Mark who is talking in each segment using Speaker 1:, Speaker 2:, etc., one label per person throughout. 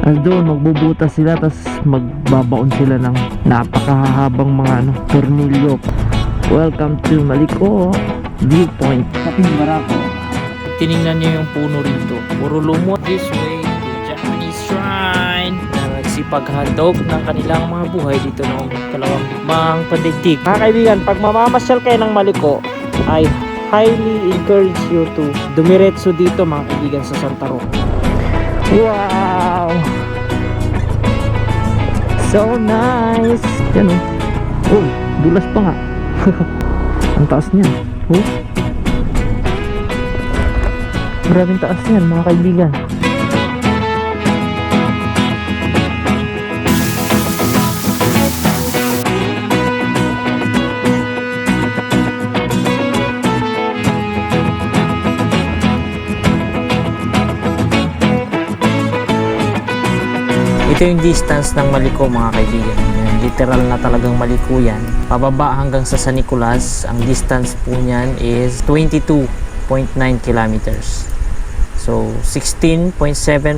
Speaker 1: Doon magbubutas sila, tapos magbabaon sila ng napakahabang mga tornilyo. Welcome to Maliko Viewpoint. Kaping Barako.
Speaker 2: Tiningnan nyo yung puno rito, puro lumot. This way to Japanese shrine na nagsipaghandog ng kanilang mga buhay dito noong kalawang mang pandigdig. Mga kaibigan, pag mamamasyal kayo ng Maliko, I highly encourage you to dumiretso dito mga kaibigan sa Santa Rosa.
Speaker 1: Wow! So nice! Yan oh. Oh, dulas pa nga. Ang taas niyan. Oh. Maraming taas yan mga kaibigan.
Speaker 2: Ito yung distance ng Maliko mga kaibigan. Yan, literal na talagang Maliko yan. Pababa hanggang sa San Nicolas, ang distance po niyan is 22.9 kilometers. So 16.7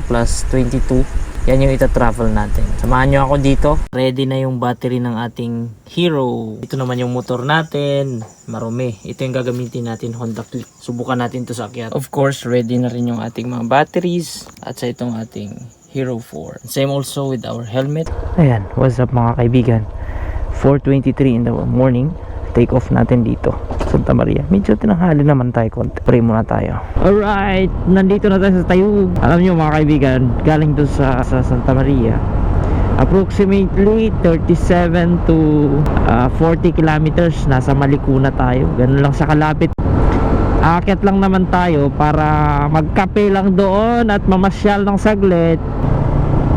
Speaker 2: plus 22, yan yung ita-travel natin. Samahan nyo ako dito. Ready na yung battery ng ating Hero. Ito naman yung motor natin, marumi. Ito yung gagamitin natin, Honda Click. Subukan natin to sa akyat. Of course, ready na rin yung ating mga batteries at sa itong ating Hero 4. Same also with our helmet.
Speaker 1: Ayan, what's up mga kaibigan? 4:23 in the morning. Take off natin dito Santa Maria. Medyo tinanghali naman tayo konti. Pray muna tayo. Alright, nandito na tayo sa Tayug. Alam nyo mga kaibigan, galing doon sa Santa Maria, approximately 37 to 40 kilometers. Nasa Maliko na tayo. Ganun lang sa kalapit. Aakyat lang naman tayo para magkape lang doon at mamasyal ng saglit.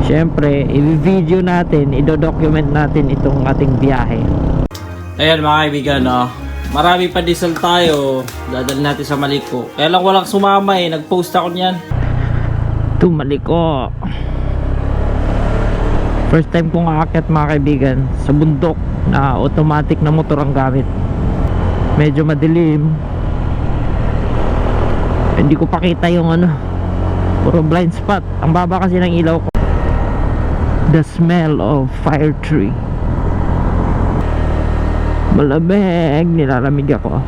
Speaker 1: Siyempre, i-video natin, i-document natin itong ating biyahe.
Speaker 2: Ayan mga kaibigan, marami pa diesel tayo. Dadalhin natin sa Maliko. Kaya lang walang sumama eh. Nag-post ako niyan.
Speaker 1: To Maliko. First time kong aakyat mga kaibigan sa bundok na automatic na motor ang gamit. Medyo madilim. Hindi ko pakita yung puro blind spot. Ang baba kasi ng ilaw ko. The smell of fire tree. Malamig, nilalamig ako.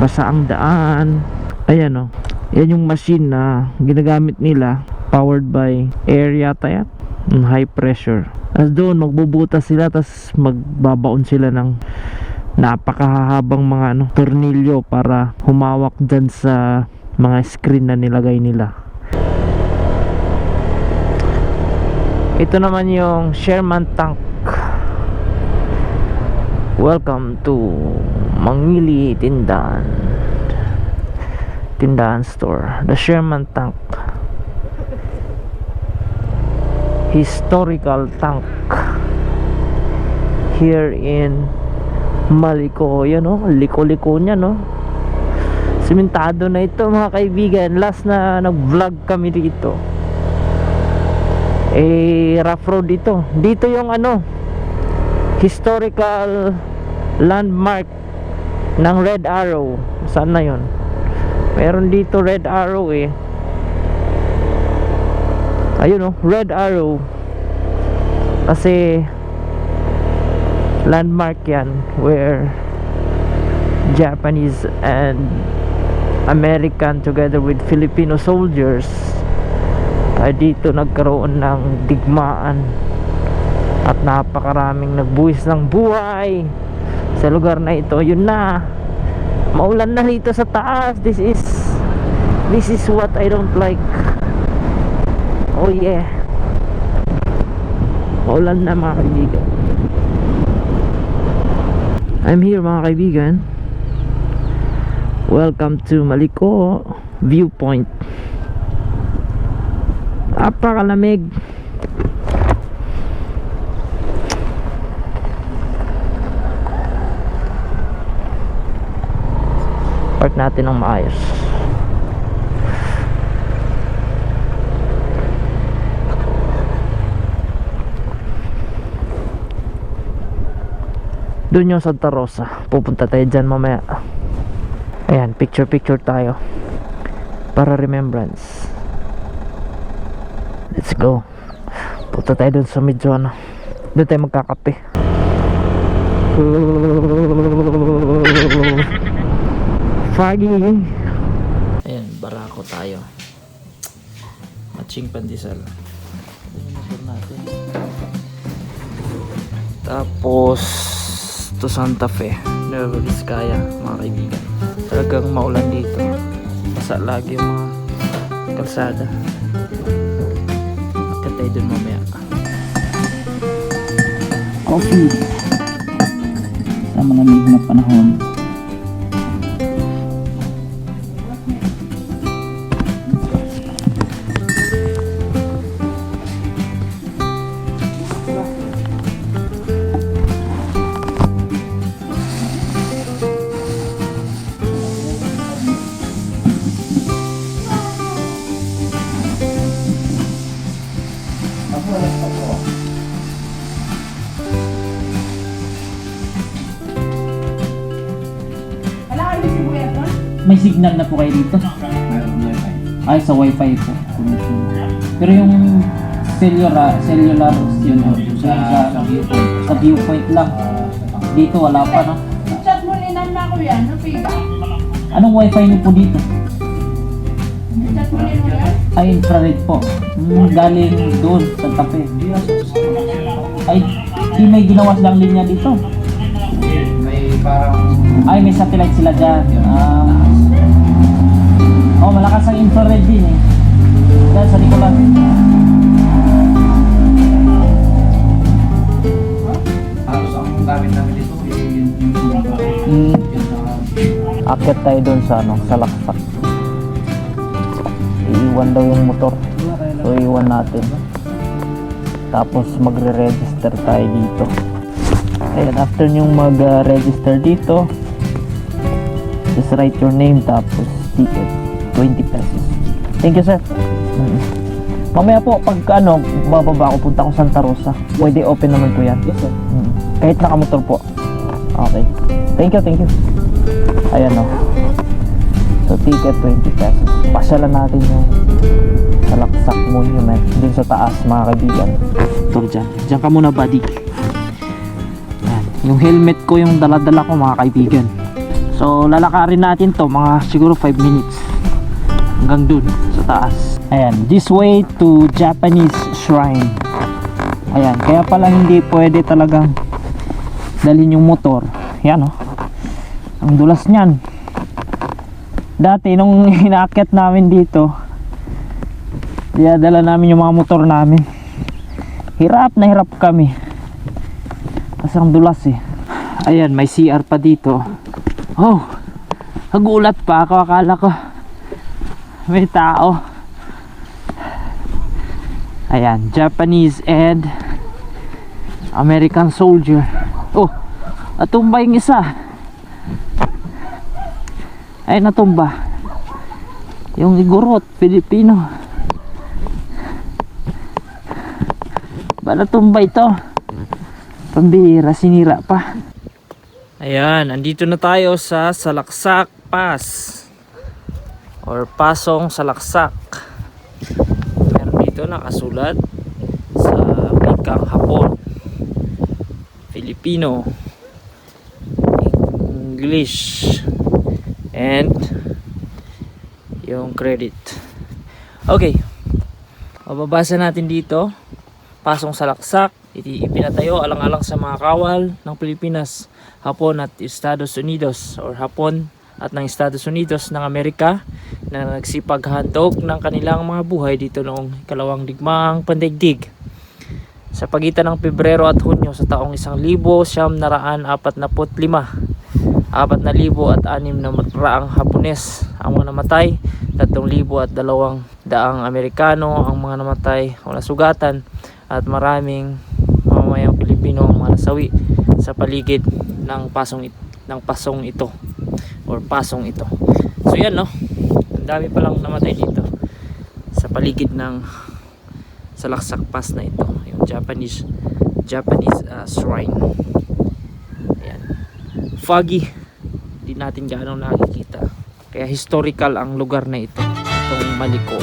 Speaker 1: Basa ang daan. Ayan yan yung machine na ginagamit nila, powered by air yata yan, high pressure. As doon magbubutas sila, tas magbabaon sila ng napakahabang mga tornilyo para humawak dyan sa mga screen na nilagay nila. Ito naman yung Sherman tank. Welcome to Mangili Tindahan store. The Sherman tank, historical tank here in Maliko. Yan liko-liko nya simentado na ito mga kaibigan. Last na nag-vlog kami dito, rough road dito. Dito yung historical landmark ng Red Arrow. Saan na yun? Meron dito Red Arrow ayun Red Arrow, kasi landmark yan where Japanese and American together with Filipino soldiers dito nagkaroon ng digmaan at napakaraming nagbuwis ng buhay sa lugar na ito. Yun na, maulan na rito sa taas. This is what I don't like. Oh yeah, maulan na mga kaibigan. I'm here mga kaibigan. Welcome to Maliko Viewpoint. Napakalamig. Park natin ng maayos. Doon yung Santa Rosa. Pupunta tayo dyan mamaya. Ayan, picture tayo para remembrance. Let's go. Punta tayo dun sa medyo ano. Doon tayo magkakape. Foggy. Ayan, barako tayo. Matching pandesal. Natin. Tapos to Santa Fe, Nueva Vizcaya, mga kaibigan. Talagang maulan dito. Basa lagi yung mga kalsada. Akit tayo dun mamaya. Coffee sa malamig na panahon. May signal na po kayo dito? Ay, sa wifi po. Pero yung cellular yun sa viewpoint lang. Dito wala pa, no?
Speaker 3: Chat mo linan na ko yan, no piga?
Speaker 1: Anong wifi niyo po dito?
Speaker 3: Chat mo linan mo yan?
Speaker 1: Ay, infrared po. Galing doon sa tape. Ay, di may ginawa silang linya dito.
Speaker 4: May parang
Speaker 1: Ay, may satellite sila dyan. Oh, malakas ang infrared din eh. Dahil sa Nicolas.
Speaker 4: halos ang gamit namin dito
Speaker 1: Akit tayo doon sa ano, sa laksak. Iiwan daw yung motor. So iiwan natin. Tapos magre-register tayo dito. Ayan, after nyong mag-register dito, just write your name tapos ticket, 20 pesos. Thank you, sir. Mamaya po, pag ano, bababa ako, punta ko Santa Rosa. Pwede open naman po yan. Yes, sir. Kahit nakamotor po. Okay. Thank you. Ayan o. So, ticket, 20 pesos. Pasyalan natin yung Salaksak Monument dun sa taas, mga kaibigan. Ito dyan. Dyan ka muna, buddy. Ayan. Yung helmet ko, yung dala-dala ko, mga kaibigan. So, lalakarin natin to mga siguro 5 minutes. Hanggang dun, sa taas. Ayan. This way to Japanese Shrine. Ayan. Kaya pala hindi pwede talagang dalhin yung motor. Yan o. Ang dulas niyan. Dati nung inaakyat namin dito, dinadala namin yung mga motor namin. Hirap na hirap kami. Kasi ang dulas eh. Ayan, may CR pa dito. Oh, nagulat pa ako. Akala ko may tao. Ayan, Japanese and American soldier. Oh, natumba yung isa. Ay, natumba yung igorot, Pilipino. Ba natumba ito? Pambihira, sinira pa. Ayan, andito na tayo sa Salaksak Pass or Pasong Salaksak. Meron dito nakasulat sa wikang Hapon, Filipino, English, and yung credit. Okay, mababasa natin dito. Pasong Salaksak, ipinatayo alang-alang sa mga kawal ng Pilipinas, Hapon at Estados Unidos, or Hapon at ng Estados Unidos ng Amerika, na nagsipaghandog ng kanilang mga buhay dito noong ikalawang digmaang pandaigdig sa pagitan ng Pebrero at Hunyo sa taong 1945. 4,006 na raang Hapones ang mga namatay, 3,200 Amerikano ang mga namatay o nasugatan, at maraming mamamayang Pilipino ang mga nasawi sa paligid ng pasong ito or pasong ito. So yan, no, ang dami palang namatay dito sa paligid ng Salaksak Pass na ito, yung Japanese shrine. Ayan, foggy, hindi natin gaano nakikita, kaya historical ang lugar na ito, itong Maliko.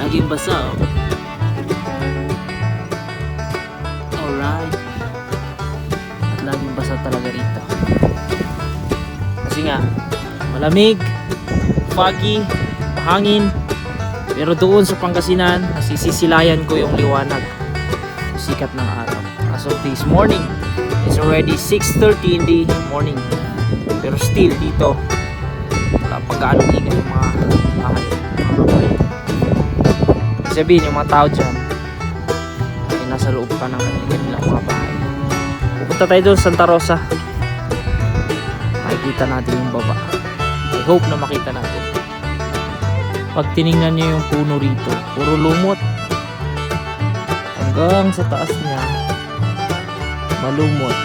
Speaker 2: Laging basa oh. Alright. At laging basa talaga rito. Kasi nga, malamig, foggy, hangin. Pero doon sa Pangasinan, nasisisilayan ko yung liwanag. Sikat ng araw. As of this morning, it's already 6:30 in the morning. Pero still dito, wala pang gaanong ingay yung mga bahay. Sabihin yung mga tao dyan ay nasa loob pa ng kanilang mga bahay. Pupunta tayo doon Santa Rosa. Makikita natin yung baba. I hope na makita natin. Pag tiningnan nyo yung puno rito, puro lumot. Hanggang sa taas niya, malumot.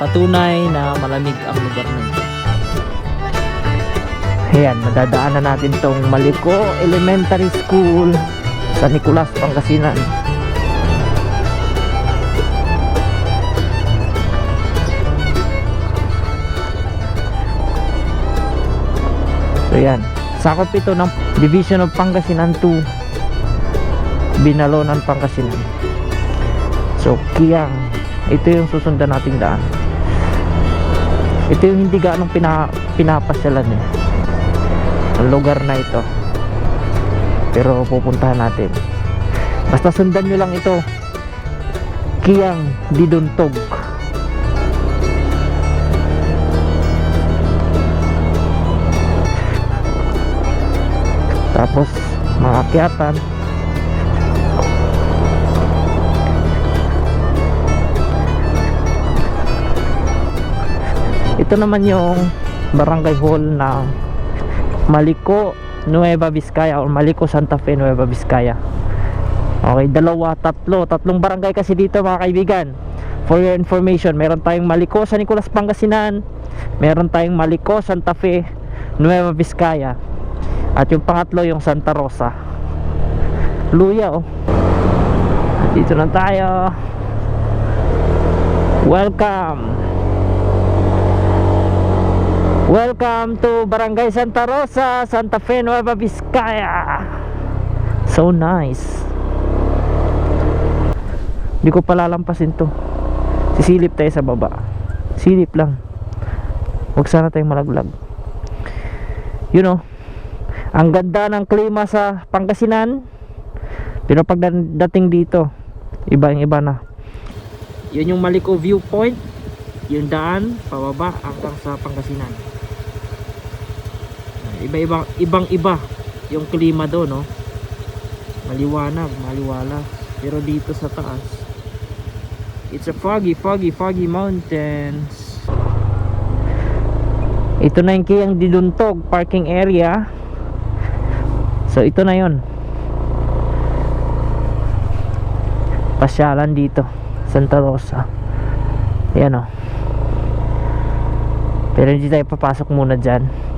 Speaker 2: Patunay na malamig ang lugar na ito.
Speaker 1: Ayan, madadaanan natin tong Maliko Elementary School sa Nicolas, Pangasinan. So yan, sakop ito ng Division of Pangasinan 2, Binalonan, Pangasinan. So Kiang, ito yung susundan nating daan. Ito yung hindi gaanong pinapasyalan eh, ang lugar na ito. Pero pupuntahan natin. Basta sundan nyo lang ito, Kiang Diduntog. Tapos mga akyatan. Ito naman yung barangay hall ng Maliko Nueva Vizcaya o Maliko Santa Fe Nueva Vizcaya. Okay, tatlong barangay kasi dito mga kaibigan. For your information, meron tayong Maliko sa Nicolas, Pangasinan, meron tayong Maliko Santa Fe Nueva Vizcaya, at yung pangatlo yung Santa Rosa. Luya oh. Dito na tayo. Welcome to Barangay Santa Rosa, Santa Fe Nueva Vizcaya. So nice. Hindi ko palalampasin to. Sisilip tayo sa baba. Silip lang. Huwag sana tayong malaglag. You know, ang ganda ng klima sa Pangasinan. Pero pagdating dito, iba na. Yun yung Maliko viewpoint. Yung daan pababa hanggang sa Pangasinan. Ibang-iba yung klima doon, no? Maliwala. Pero dito sa taas, it's a foggy mountains. Ito na yung Kiang Diduntog parking area. So ito na yon. Pasyalan dito Santa Rosa. Ayan o. Pero hindi tayo papasok muna dyan.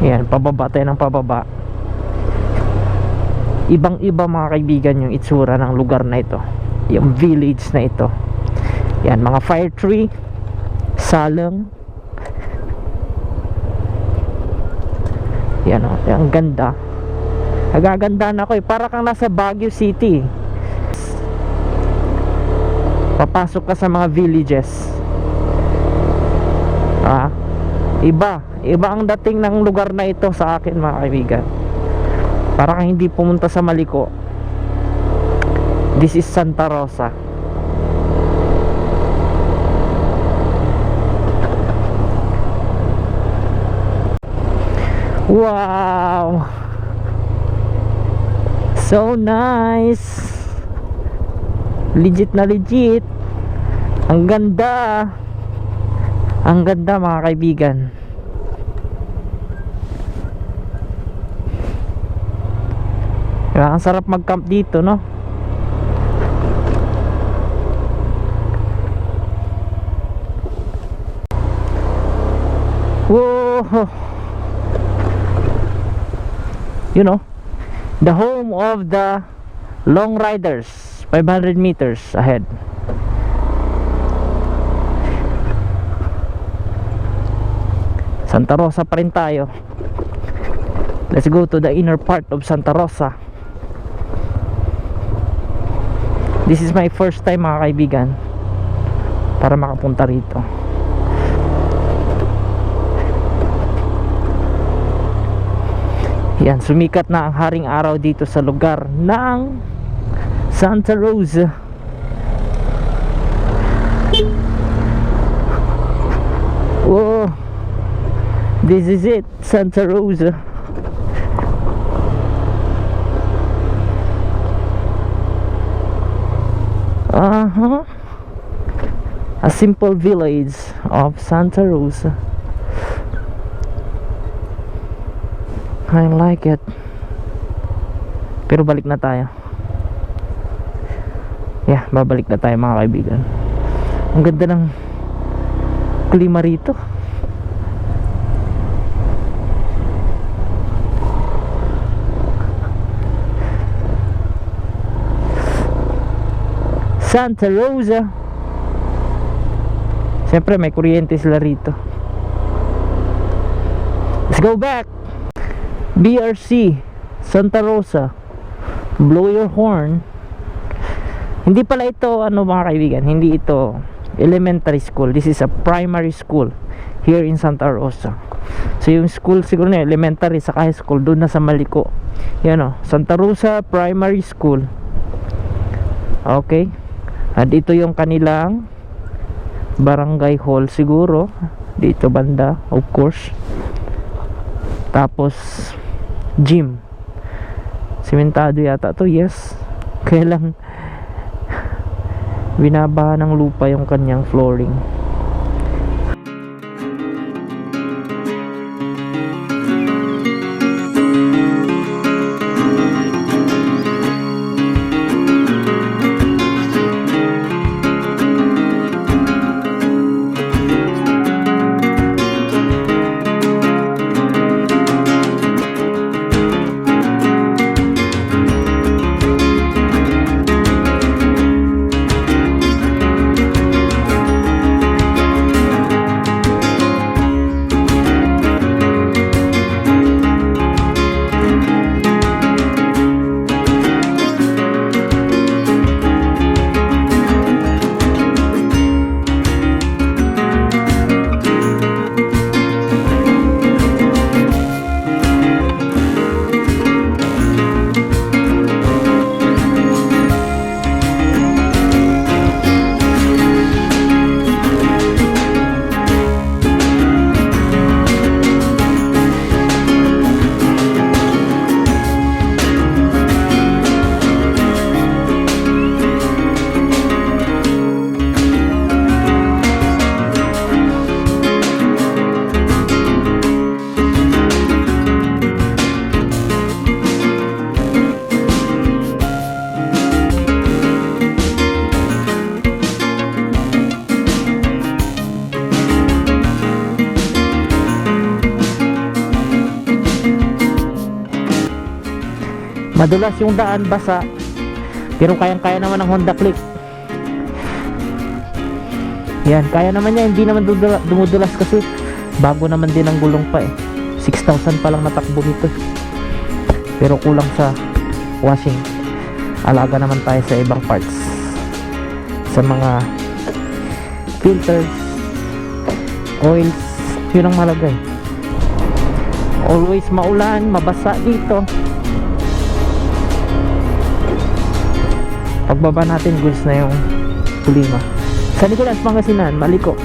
Speaker 1: Ayan, pababa tayo ng pababa. Ibang-iba mga kaibigan yung itsura ng lugar na ito, yung village na ito. Yan, mga fire tree, saleng. Yan o, ang ganda. Nagagandaan ako eh, para kang nasa Baguio City. Papasok ka sa mga villages. Iba ang dating ng lugar na ito sa akin mga kaibigan. Para kang hindi pumunta sa Maliko. This is Santa Rosa. Wow, so nice. Legit na legit. Ang ganda. Ang ganda mga kaibigan. Ang sarap mag-camp dito, no? Whoa! You know, the home of the long riders, 500 meters ahead. Santa Rosa pa rin tayo. Let's go to the inner part of Santa Rosa. This is my first time mga kaibigan para makapunta rito. Yan, sumikat na ang haring araw dito sa lugar ng Santa Rosa. Whoa, this is it, Santa Rosa. A simple village of Santa Rosa. I like it. Pero balik na tayo. Yeah, babalik na tayo mga kaibigan. Ang ganda ng klima rito. Santa Rosa. Siyempre may kuryente sila rito. Let's go back. BRC Santa Rosa, blow your horn. Hindi pala ito mga kaibigan, hindi ito elementary school. This is a primary school here in Santa Rosa. So yung school siguro na elementary sa high school doon na sa Maliko. Yan Santa Rosa Primary School. Okay. At ito yung kanilang barangay hall siguro dito banda, of course. Tapos gym, simentado yata to. Yes, kaya lang binabaha ng lupa yung kanyang flooring. Madulas yung daan, basa, pero kayang-kaya naman ng Honda Click. Yan, kaya naman niya, hindi naman dumudulas kasi bago naman din ang gulong pa 6,000 pa lang natakbo nito. Pero kulang sa washing. Alaga naman tayo sa ibang parts, sa mga filters, oils, yun ang malagay. Always maulan, mabasa dito. Pagbaba natin, goods na yung Tulima. San Nicolas, Pangasinan, Maliko.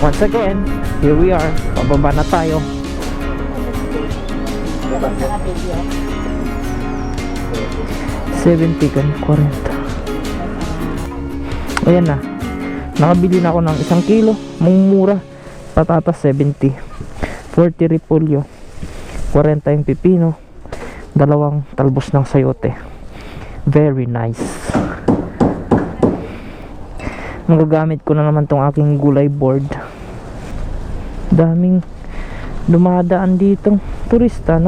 Speaker 1: Once again, here we are. Pababa na tayo. $70 kan 40. Ayan na. Nakabili na ako ng 1 kilo. Mura. Patatas 70. 40 repolyo. 40 yung pipino. 2 talbos ng sayote. Very nice. Magagamit ko na naman tong aking gulay board. Daming dumadaan dito turista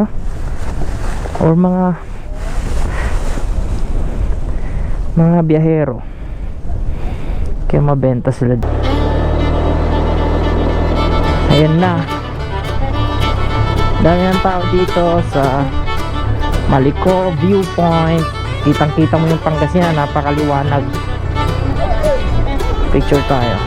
Speaker 1: or mga biyahero, kaya mabenta sila. Ayan na, Dami ng tao dito sa Maliko Viewpoint. Kitang kita mo yung Pangasinan, napakaliwanag. Picture tayo.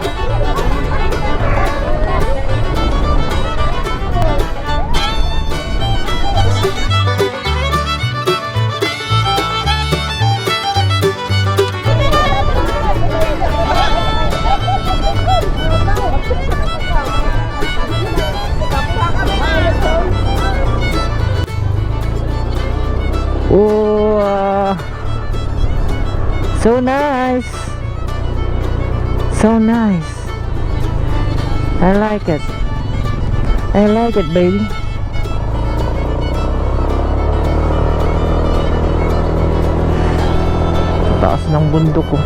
Speaker 1: Oh, so nice. So nice. I like it. I like it, baby. Taas ng bundok ko.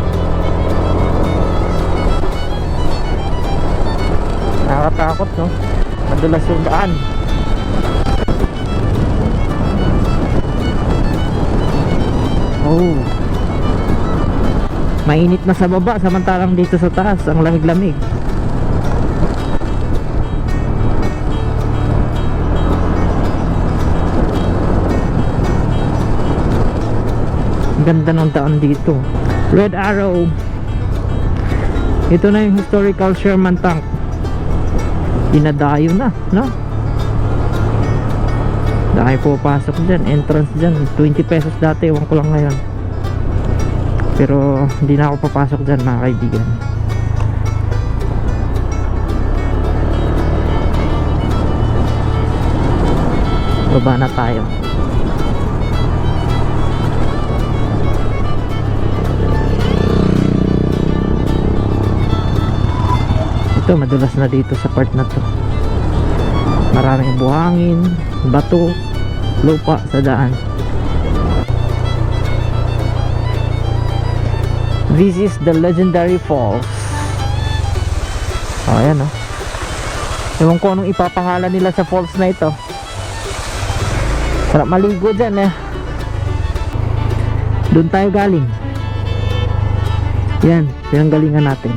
Speaker 1: Nakakatakot, no? Madulas yung daan. Oh. Mainit na sa baba, samantalang dito sa taas ang lamig-lamig. Ganda ng daan dito. Red Arrow. Ito na yung historical Sherman tank. Dinadayo na, no? Dahil pupasok dyan, entrance dyan 20 pesos dati, ewan ko lang ngayon. Pero hindi na ako papasok dyan, mga kaibigan. Baba na tayo. Ito, madulas na dito sa part na to. Maraming buhangin, bato, lupa sa daan. This is the legendary falls. Oh, ayan, oh. Ewan ko anong ipapangalan nila sa falls na ito. Sarap maligo dyan, eh. Doon tayo galing. Yan, pinanggalingan natin.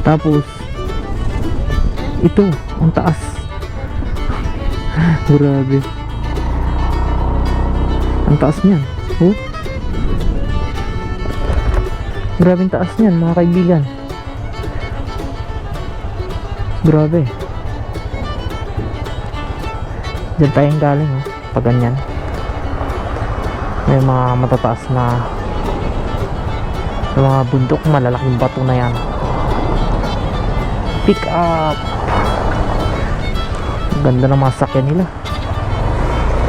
Speaker 1: Tapos ito, ang taas. Grabe. Ang taas niyan. Oh. Grabe ang taas niyan, mga kaibigan. Grabe. Diyan tayong galing, oh. Pag ganyan. May mga matataas na mga bundok, malalaking bato na yan. Pick up. Ganda ng mga sakyan nila.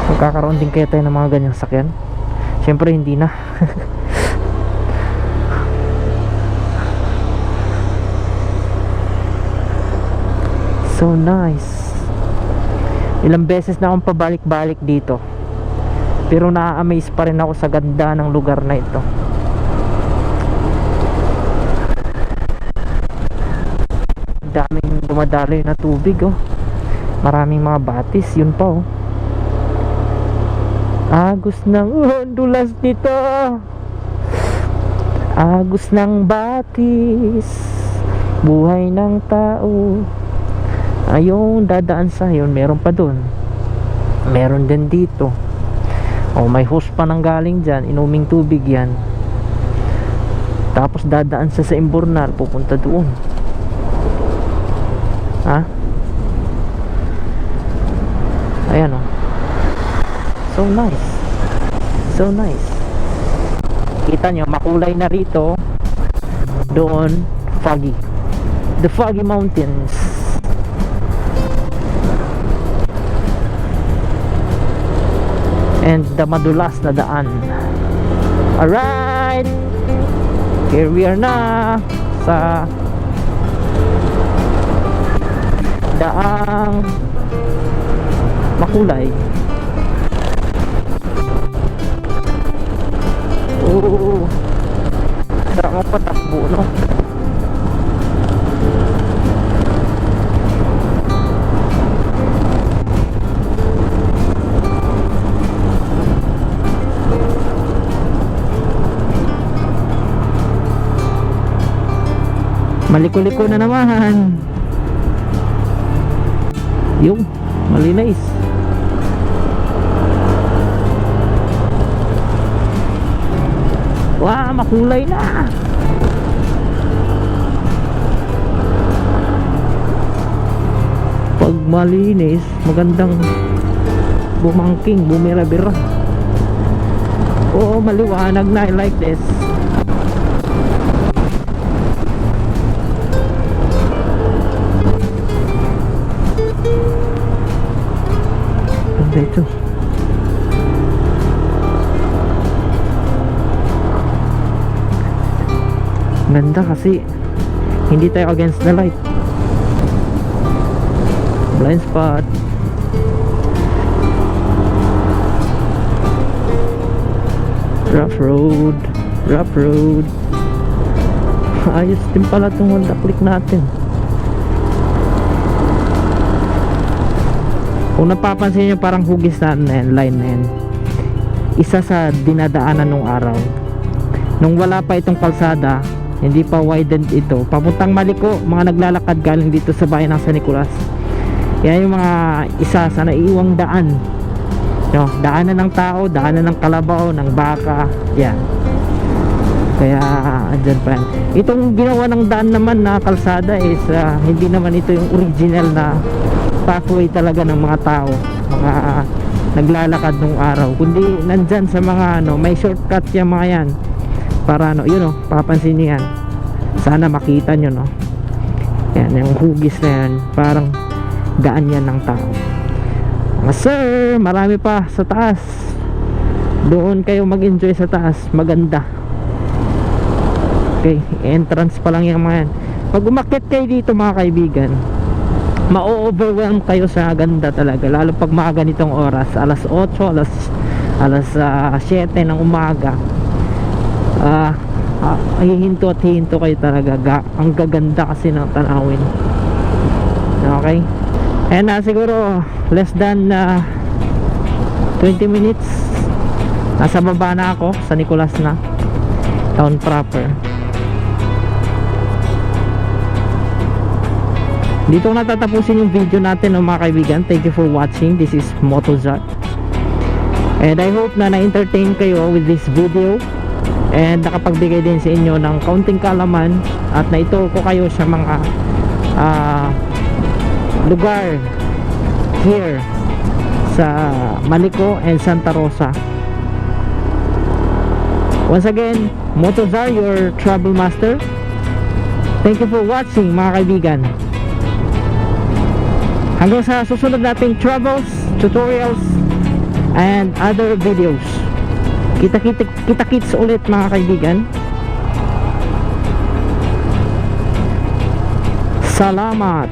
Speaker 1: Magkakaroon din kaya tayo ng mga ganyang sakyan? Siyempre hindi na. So nice. Ilang beses na akong pabalik-balik dito, pero na-amaze pa rin ako sa ganda ng lugar na ito. Daming dumadaloy na tubig, oh. Maraming mga batis, yun pa, oh. Agos ng dulas dito. Agos ng batis, buhay ng tao. Ayun, dadaan sa yun, meron pa dun. Meron din dito. Oh, may hose pa nang galing dyan, inuming tubig yan. Tapos dadaan sa Imbornal, pupunta doon. Ha? Ayan, oh. So nice. So nice. Kita nyo, makulay na rito. Doon, foggy. The Foggy Mountains. And the madulas na daan. Alright, here we are na sa daang makulay. Oh, daang patakbo, no? Maliko-liko na naman. Yung malinis. Wow, makulay na. Pag malinis, magandang bumangking, bumira-bira. Oo, maliwanag na. I like this. Ganda ito. Ganda kasi hindi tayo against the light. Blind spot. Rough road. Rough road. Ayos din pala itong Honda Click natin. Kung napapansin nyo, parang hugis na yan, line na yan. Isa sa dinadaanan nung araw. Nung wala pa itong kalsada, hindi pa widened ito, papuntang Maliko, mga naglalakad galing dito sa bayan ng San Nicolas. Yan yung mga isa sa naiiwang daan, no? Daanan ng tao, daanan ng kalabaw, ng baka. Yan. Kaya andyan pa yan. Itong ginawa ng daan naman na kalsada is hindi naman ito yung original na pathway talaga ng mga tao, mga naglalakad nung araw, kundi nandyan sa mga may shortcut yung mga yan. Para yun papansin niyo yan. Sana makita nyo, no. Yan, yung hugis na yan, parang daan yan ng tao. Sir, marami pa sa taas. Doon kayo mag-enjoy sa taas, maganda. Okay, entrance pa lang yung mga yan. Pag umakyat kayo dito mga kaibigan, ma-overwhelm kayo sa ganda talaga, lalo pag mga ganitong oras, alas 8, alas 7 ng umaga. Hihinto at hihinto kayo talaga. Ang gaganda kasi ng tanawin. Okay, and siguro less than 20 minutes nasa baba na ako sa Nicolas na town proper. Dito ko natatapusin yung video natin, mga kaibigan. Thank you for watching. This is Motozart, and I hope na na-entertain kayo with this video, and nakapagbigay din sa inyo ng kaunting kaalaman, at naituro ko kayo sa mga lugar here sa Maliko and Santa Rosa. Once again, Motozar, your travel master. Thank you for watching, mga kaibigan. Hanggang sa susunod nating travels, tutorials, and other videos. Kita-kits ulit, mga kaibigan. Salamat.